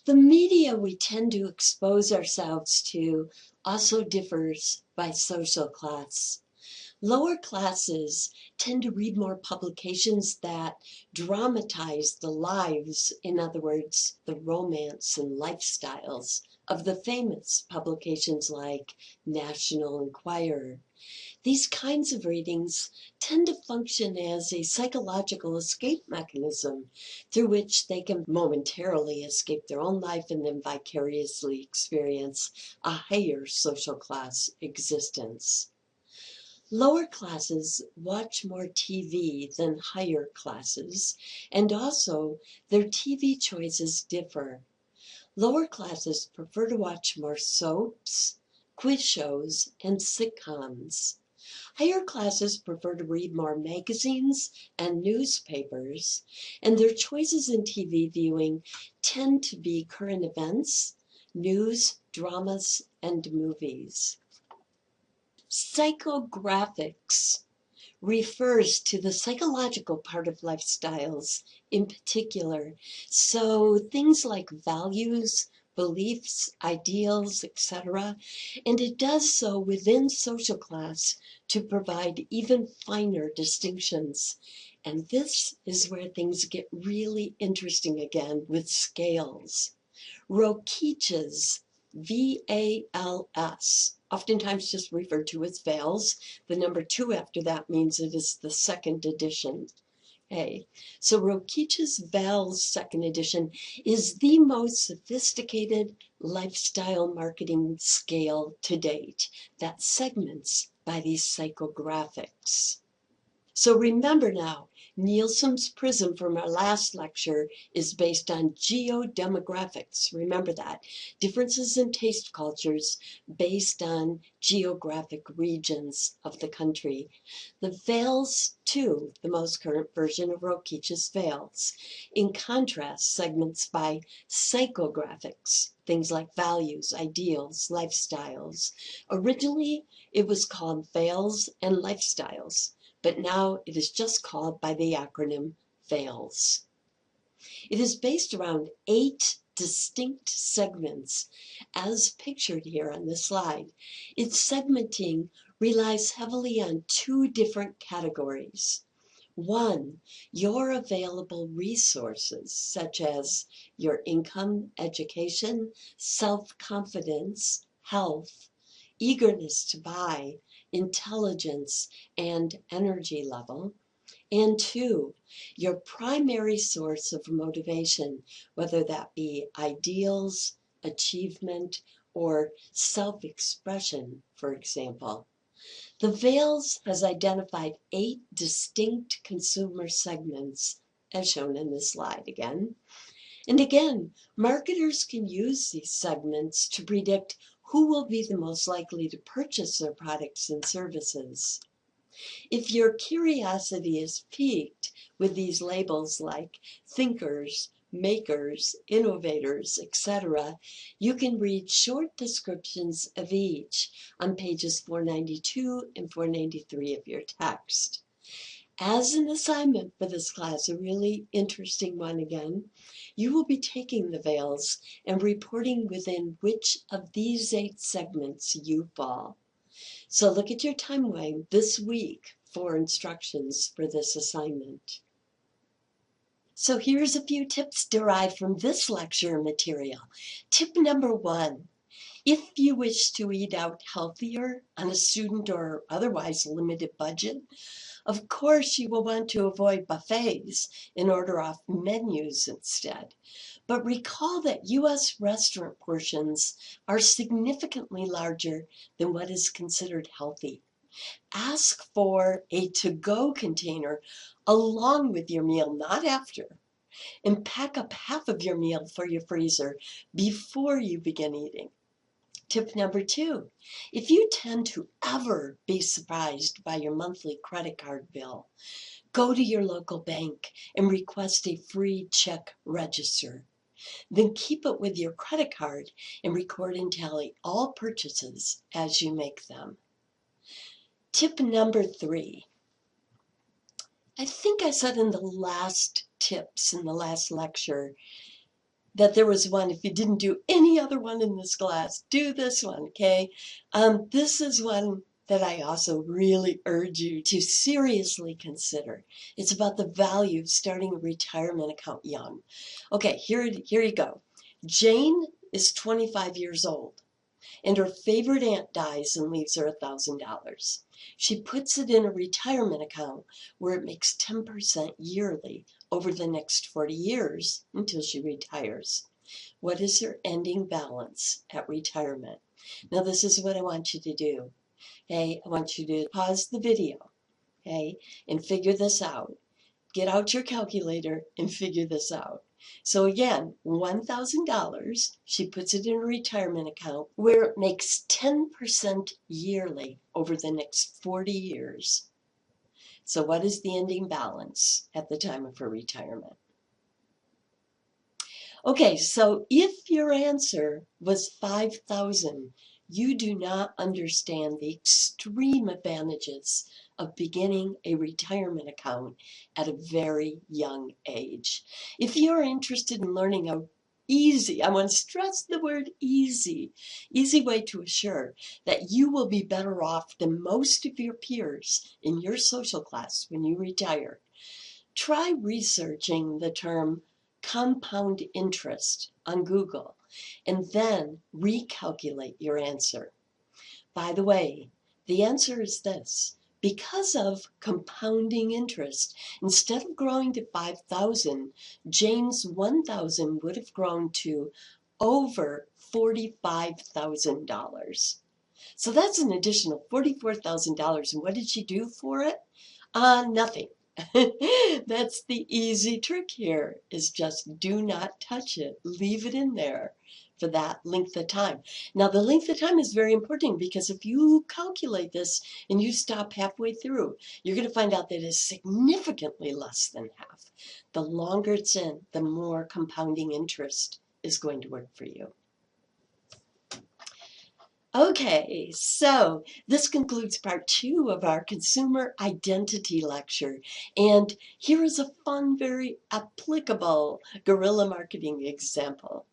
The media we tend to expose ourselves to also differs by social class. Lower classes tend to read more publications that dramatize the lives, in other words, the romance and lifestyles of the famous publications like National Enquirer. These kinds of readings tend to function as a psychological escape mechanism through which they can momentarily escape their own life and then vicariously experience a higher social class existence. Lower classes watch more TV than higher classes, and also their TV choices differ. Lower classes prefer to watch more soaps, quiz shows, and sitcoms. Higher classes prefer to read more magazines and newspapers, and their choices in TV viewing tend to be current events, news, dramas, and movies. Psychographics refers to the psychological part of lifestyles in particular. So things like values, beliefs, ideals, etc. And it does so within social class to provide even finer distinctions. And this is where things get really interesting again with scales. Rokeach's, VALS, oftentimes just referred to as VALS. The number 2 after that means it is the second edition. So Rokeach's VALS second edition is the most sophisticated lifestyle marketing scale to date that segments by these psychographics. So remember now, Nielsen's prism from our last lecture is based on geodemographics. Remember that. Differences in taste cultures based on geographic regions of the country. The VALS 2, the most current version of Rokeach's VALS. In contrast, segments by psychographics, things like values, ideals, lifestyles. Originally, it was called VALS and Lifestyles, but now it is just called by the acronym VALS. It is based around 8 distinct segments, as pictured here on this slide. Its segmenting relies heavily on 2 different categories. 1, your available resources, such as your income, education, self-confidence, health, eagerness to buy, intelligence, and energy level. And 2, your primary source of motivation, whether that be ideals, achievement, or self-expression, for example. The VALS has identified 8 distinct consumer segments, as shown in this slide again. And again, marketers can use these segments to predict who will be the most likely to purchase their products and services. If your curiosity is piqued with these labels like thinkers, makers, innovators, etc., you can read short descriptions of each on pages 492 and 493 of your text. As an assignment for this class, a really interesting one again, you will be taking the VALS and reporting within which of these 8 segments you fall. So look at your timeline this week for instructions for this assignment. So here's a few tips derived from this lecture material. Tip number 1. If you wish to eat out healthier on a student or otherwise limited budget, of course you will want to avoid buffets and order off menus instead. But recall that U.S. restaurant portions are significantly larger than what is considered healthy. Ask for a to-go container along with your meal, not after. And pack up half of your meal for your freezer before you begin eating. Tip number 2, if you tend to ever be surprised by your monthly credit card bill, go to your local bank and request a free check register. Then keep it with your credit card and record and tally all purchases as you make them. Tip number 3. I think I said in the last tips in the last lecture that there was one, if you didn't do any other one in this class, do this one, okay? This is one that I also really urge you to seriously consider. It's about the value of starting a retirement account young. Okay, here you go. Jane is 25 years old, and her favorite aunt dies and leaves her $1,000. She puts it in a retirement account where it makes 10% yearly over the next 40 years until she retires. What is her ending balance at retirement? Now, this is what I want you to do. Okay, I want you to pause the video, okay, and figure this out. Get out your calculator and figure this out. So again, $1,000, she puts it in a retirement account where it makes 10% yearly over the next 40 years. So what is the ending balance at the time of her retirement? Okay, so if your answer was 5,000, you do not understand the extreme advantages of beginning a retirement account at a very young age. If you're interested in learning a easy, I want to stress the word easy way to assure that you will be better off than most of your peers in your social class when you retire, try researching the term compound interest on Google and then recalculate your answer. By the way, the answer is this. Because of compounding interest, instead of growing to 5,000, Jane's 1,000 would have grown to over $45,000. So that's an additional $44,000. And what did she do for it? Nothing. That's the easy trick here, is just do not touch it. Leave it in there for that length of time. Now, the length of time is very important because if you calculate this and you stop halfway through, you're going to find out that it's significantly less than half. The longer it's in, the more compounding interest is going to work for you. Okay, so this concludes part 2 of our consumer identity lecture. And here is a fun, very applicable guerrilla marketing example.